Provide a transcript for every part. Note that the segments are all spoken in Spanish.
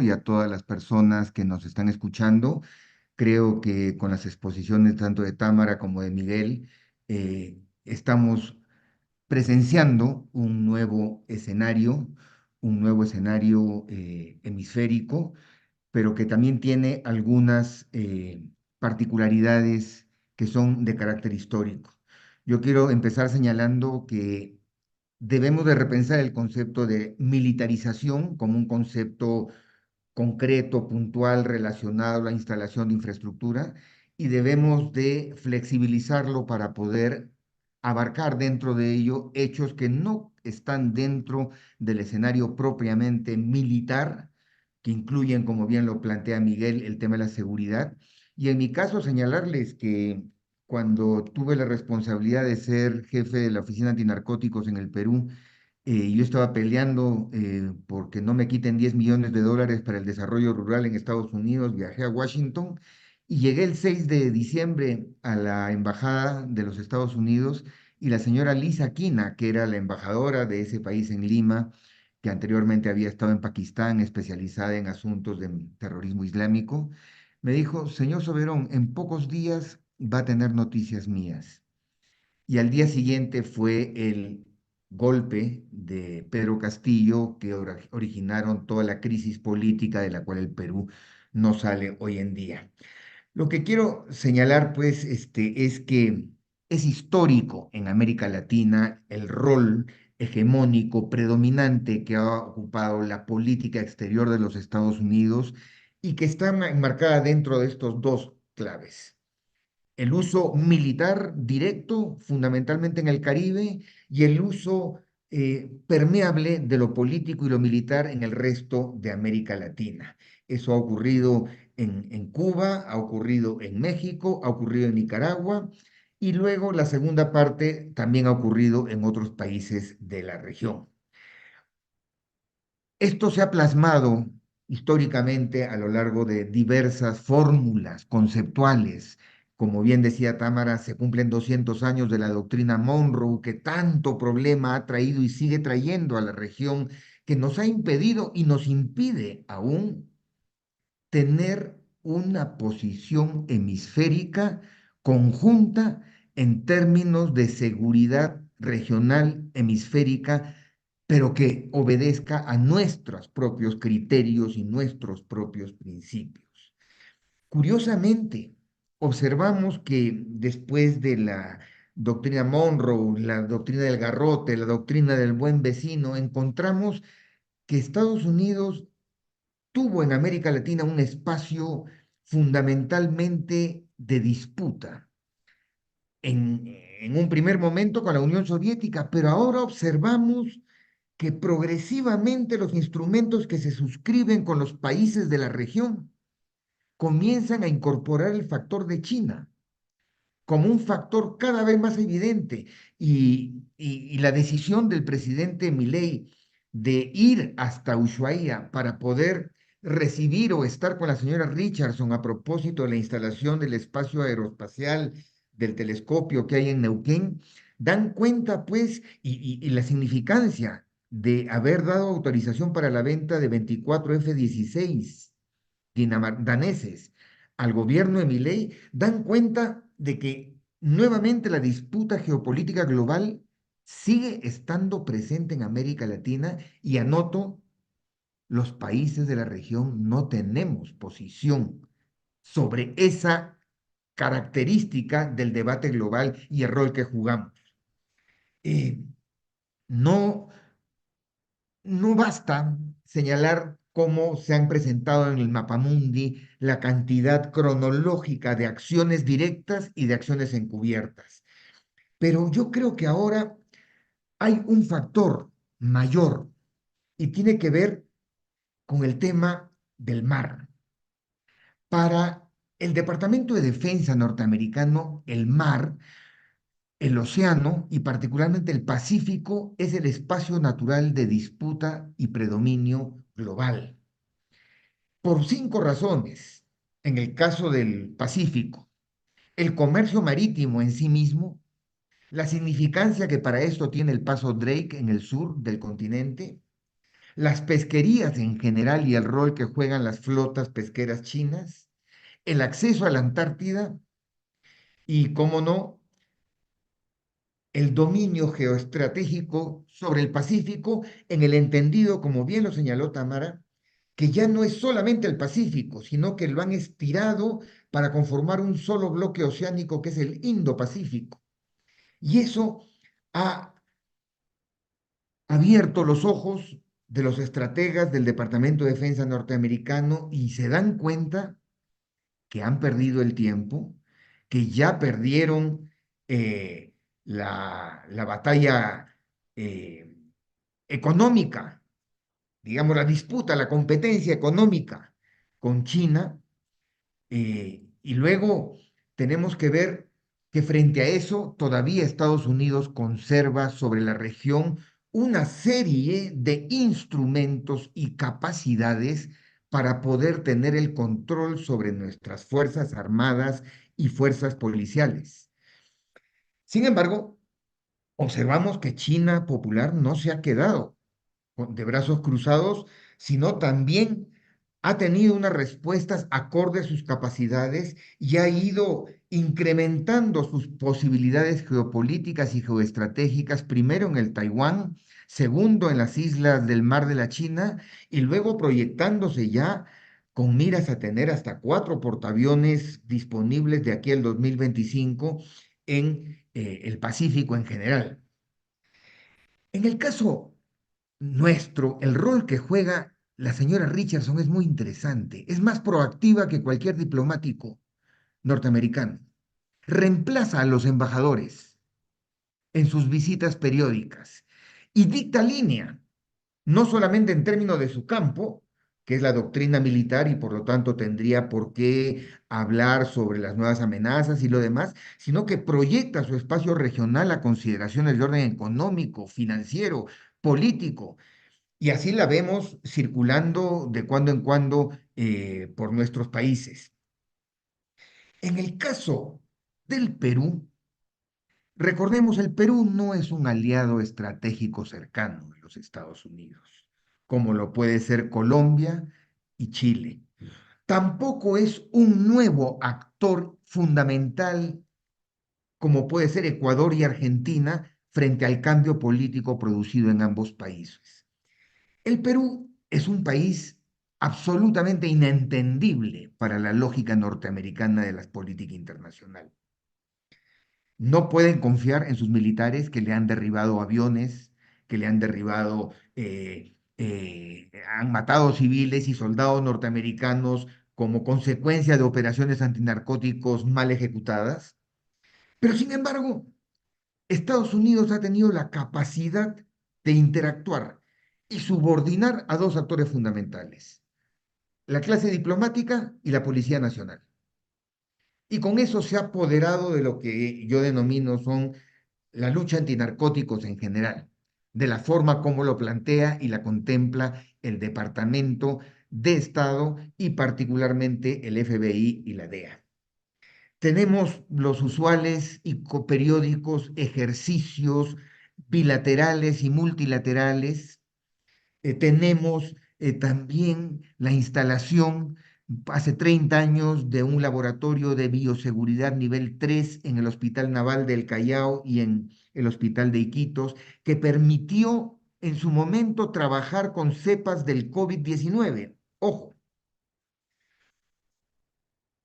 y a todas las personas que nos están escuchando. Creo que con las exposiciones tanto de Támara como de Miguel, estamos presenciando un nuevo escenario hemisférico, pero que también tiene algunas particularidades que son de carácter histórico. Yo quiero empezar señalando que debemos de repensar el concepto de militarización como un concepto concreto, puntual, relacionado a la instalación de infraestructura, y debemos de flexibilizarlo para poder abarcar dentro de ello hechos que no están dentro del escenario propiamente militar, que incluyen, como bien lo plantea Miguel, el tema de la seguridad. Y en mi caso, señalarles que cuando tuve la responsabilidad de ser jefe de la Oficina Antinarcóticos en el Perú, yo estaba peleando porque no me quiten 10 millones de dólares para el desarrollo rural en Estados Unidos. Viajé a Washington y llegué el 6 de diciembre a la Embajada de los Estados Unidos, y la señora Lisa Kina, que era la embajadora de ese país en Lima, que anteriormente había estado en Pakistán, especializada en asuntos de terrorismo islámico, me dijo: señor Soberón, en pocos días va a tener noticias mías. Y al día siguiente fue el golpe de Pedro Castillo que originaron toda la crisis política de la cual el Perú no sale hoy en día. Lo que quiero señalar, pues, es que es histórico en América Latina el rol hegemónico, predominante que ha ocupado la política exterior de los Estados Unidos, y que está enmarcada dentro de estos dos claves: el uso militar directo, fundamentalmente en el Caribe, y el uso permeable de lo político y lo militar en el resto de América Latina. Eso ha ocurrido en Cuba, ha ocurrido en México, ha ocurrido en Nicaragua, y luego la segunda parte también ha ocurrido en otros países de la región. Esto se ha plasmado históricamente a lo largo de diversas fórmulas conceptuales. Como bien decía Támara, se cumplen 200 años de la doctrina Monroe, que tanto problema ha traído y sigue trayendo a la región, que nos ha impedido y nos impide aún tener una posición hemisférica conjunta en términos de seguridad regional hemisférica, pero que obedezca a nuestros propios criterios y nuestros propios principios. Curiosamente, observamos que después de la doctrina Monroe, la doctrina del garrote, la doctrina del buen vecino, encontramos que Estados Unidos tuvo en América Latina un espacio fundamentalmente de disputa. En un primer momento con la Unión Soviética, pero ahora observamos que progresivamente los instrumentos que se suscriben con los países de la región comienzan a incorporar el factor de China como un factor cada vez más evidente, y la decisión del presidente Milei de ir hasta Ushuaia para poder recibir o estar con la señora Richardson a propósito de la instalación del espacio aeroespacial del telescopio que hay en Neuquén, dan cuenta, pues, y la significancia de haber dado autorización para la venta de 24 F-16 daneses al gobierno de Milei, dan cuenta de que nuevamente la disputa geopolítica global sigue estando presente en América Latina. Y anoto, los países de la región no tenemos posición sobre esa característica del debate global y el rol que jugamos. Eh, no No basta señalar cómo se han presentado en el mapamundi la cantidad cronológica de acciones directas y de acciones encubiertas, pero yo creo que ahora hay un factor mayor, y tiene que ver con el tema del mar. Para el Departamento de Defensa norteamericano, el mar, el océano y particularmente el Pacífico, es el espacio natural de disputa y predominio global, por cinco razones. En el caso del Pacífico, el comercio marítimo en sí mismo, la significancia que para esto tiene el paso Drake en el sur del continente, las pesquerías en general y el rol que juegan las flotas pesqueras chinas, el acceso a la Antártida y, cómo no, el dominio geoestratégico sobre el Pacífico en el entendido, como bien lo señaló Tamara, que ya no es solamente el Pacífico, sino que lo han estirado para conformar un solo bloque oceánico que es el Indo-Pacífico. Y eso ha abierto los ojos de los estrategas del Departamento de Defensa norteamericano y se dan cuenta que han perdido el tiempo, que ya perdieron la batalla eh, económica, digamos, la disputa, la competencia económica con China. Y luego tenemos que ver que frente a eso, todavía Estados Unidos conserva sobre la región una serie de instrumentos y capacidades para poder tener el control sobre nuestras fuerzas armadas y fuerzas policiales. Sin embargo, observamos que China popular no se ha quedado de brazos cruzados, sino también ha tenido unas respuestas acorde a sus capacidades y ha ido incrementando sus posibilidades geopolíticas y geoestratégicas, primero en el Taiwán, segundo en las islas del Mar de la China y luego proyectándose ya con miras a tener hasta 4 portaaviones disponibles de aquí al 2025 en el Pacífico en general. En el caso nuestro, el rol que juega la señora Richardson es muy interesante. Es más proactiva que cualquier diplomático norteamericano. Reemplaza a los embajadores en sus visitas periódicas y dicta línea, no solamente en términos de su campo, que es la doctrina militar y por lo tanto tendría por qué hablar sobre las nuevas amenazas y lo demás, sino que proyecta su espacio regional a consideraciones de orden económico, financiero, político, y así la vemos circulando de cuando en cuando por nuestros países. En el caso del Perú, recordemos, el Perú no es un aliado estratégico cercano de los Estados Unidos, como lo puede ser Colombia y Chile. Tampoco es un nuevo actor fundamental como puede ser Ecuador y Argentina frente al cambio político producido en ambos países. El Perú es un país absolutamente inentendible para la lógica norteamericana de la política internacional. No pueden confiar en sus militares que le han derribado aviones, que le han derribado, han matado civiles y soldados norteamericanos como consecuencia de operaciones antinarcóticos mal ejecutadas. Pero sin embargo, Estados Unidos ha tenido la capacidad de interactuar y subordinar a dos actores fundamentales, la clase diplomática y la Policía Nacional. Y con eso se ha apoderado de lo que yo denomino son la lucha antinarcóticos en general, de la forma como lo plantea y la contempla el Departamento de Estado y particularmente el FBI y la DEA. Tenemos los usuales y periódicos ejercicios bilaterales y multilaterales. Tenemos también la instalación hace 30 años de un laboratorio de bioseguridad nivel 3 en el Hospital Naval del Callao y en el Hospital de Iquitos, que permitió en su momento trabajar con cepas del COVID-19. Ojo,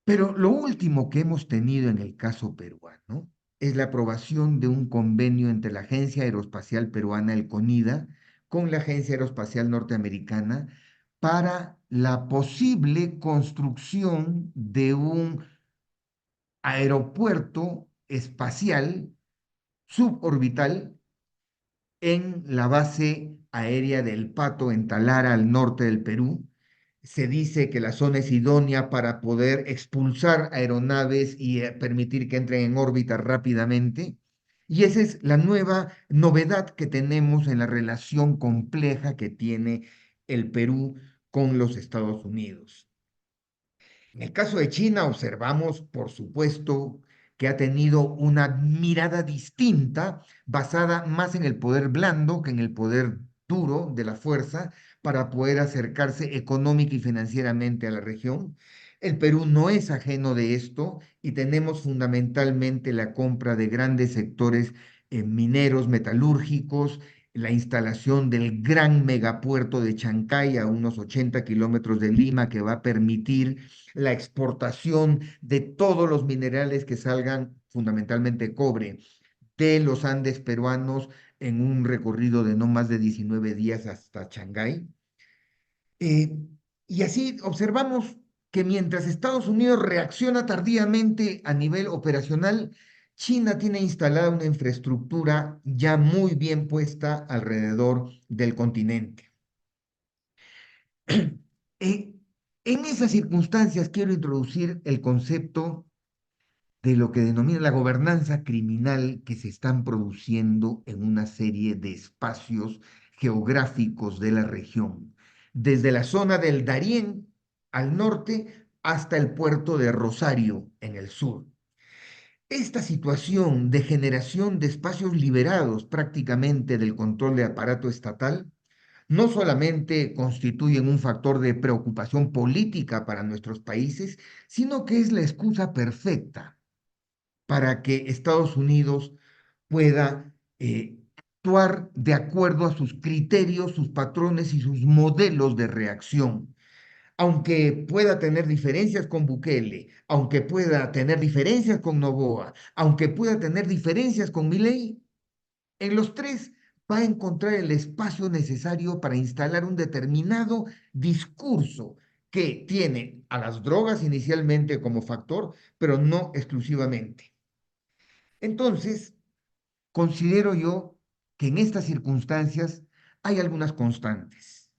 pero lo último que hemos tenido en el caso peruano es la aprobación de un convenio entre la Agencia Aeroespacial Peruana, el CONIDA, con la Agencia Aeroespacial Norteamericana para la posible construcción de un aeropuerto espacial suborbital en la base aérea del Pato, en Talara, al norte del Perú. Se dice que la zona es idónea para poder expulsar aeronaves y permitir que entren en órbita rápidamente. Y esa es la nueva novedad que tenemos en la relación compleja que tiene el Perú con los Estados Unidos. En el caso de China observamos, por supuesto, que ha tenido una mirada distinta, basada más en el poder blando que en el poder duro de la fuerza, para poder acercarse económica y financieramente a la región. El Perú no es ajeno de esto y tenemos fundamentalmente la compra de grandes sectores mineros, metalúrgicos, la instalación del gran megapuerto de Chancay a unos 80 kilómetros de Lima, que va a permitir la exportación de todos los minerales que salgan, fundamentalmente cobre, de los Andes peruanos en un recorrido de no más de 19 días hasta Shanghái. Eh, y así observamos que mientras Estados Unidos reacciona tardíamente a nivel operacional, China tiene instalada una infraestructura ya muy bien puesta alrededor del continente. Eh, en esas circunstancias quiero introducir el concepto de lo que denomina la gobernanza criminal que se están produciendo en una serie de espacios geográficos de la región, desde la zona del Darién al norte hasta el puerto de Rosario en el sur. Esta situación de generación de espacios liberados prácticamente del control de aparato estatal no solamente constituyen un factor de preocupación política para nuestros países, sino que es la excusa perfecta para que Estados Unidos pueda actuar de acuerdo a sus criterios, sus patrones y sus modelos de reacción. Aunque pueda tener diferencias con Bukele, aunque pueda tener diferencias con Noboa, aunque pueda tener diferencias con Milei, en los tres va a encontrar el espacio necesario para instalar un determinado discurso que tiene a las drogas inicialmente como factor, pero no exclusivamente. Entonces, considero yo que en estas circunstancias hay algunas constantes.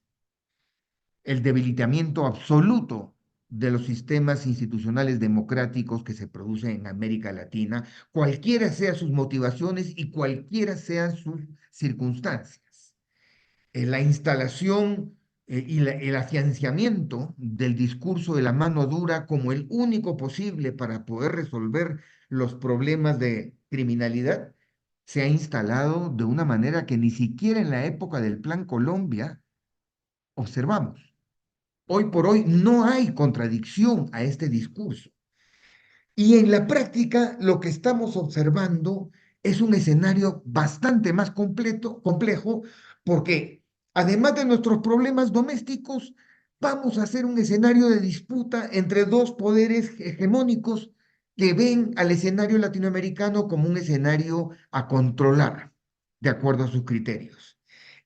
El debilitamiento absoluto de los sistemas institucionales democráticos que se producen en América Latina, cualquiera sean sus motivaciones y cualquiera sean sus circunstancias. La instalación y el afianzamiento del discurso de la mano dura como el único posible para poder resolver los problemas de criminalidad se ha instalado de una manera que ni siquiera en la época del Plan Colombia observamos. Hoy por hoy no hay contradicción a este discurso. Y en la práctica lo que estamos observando es un escenario bastante más complejo, porque además de nuestros problemas domésticos, vamos a hacer un escenario de disputa entre dos poderes hegemónicos que ven al escenario latinoamericano como un escenario a controlar, de acuerdo a sus criterios.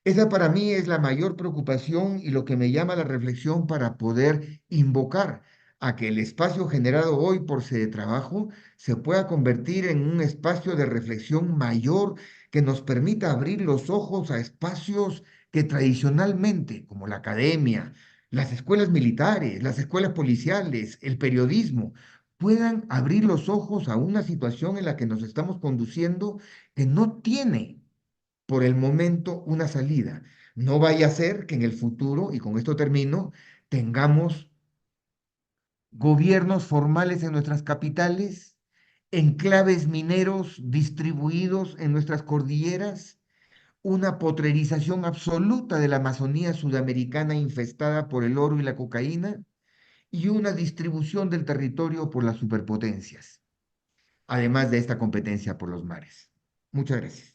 Esa para mí es la mayor preocupación y lo que me llama a la reflexión para poder invocar a que el espacio generado hoy por Trabajo se pueda convertir en un espacio de reflexión mayor que nos permita abrir los ojos a espacios que tradicionalmente, como la academia, las escuelas militares, las escuelas policiales, el periodismo, puedan abrir los ojos a una situación en la que nos estamos conduciendo que no tiene por el momento una salida. No vaya a ser que en el futuro, y con esto termino, tengamos gobiernos formales en nuestras capitales, enclaves mineros distribuidos en nuestras cordilleras, una potrerización absoluta de la Amazonía sudamericana infestada por el oro y la cocaína, y una distribución del territorio por las superpotencias, además de esta competencia por los mares. Muchas gracias.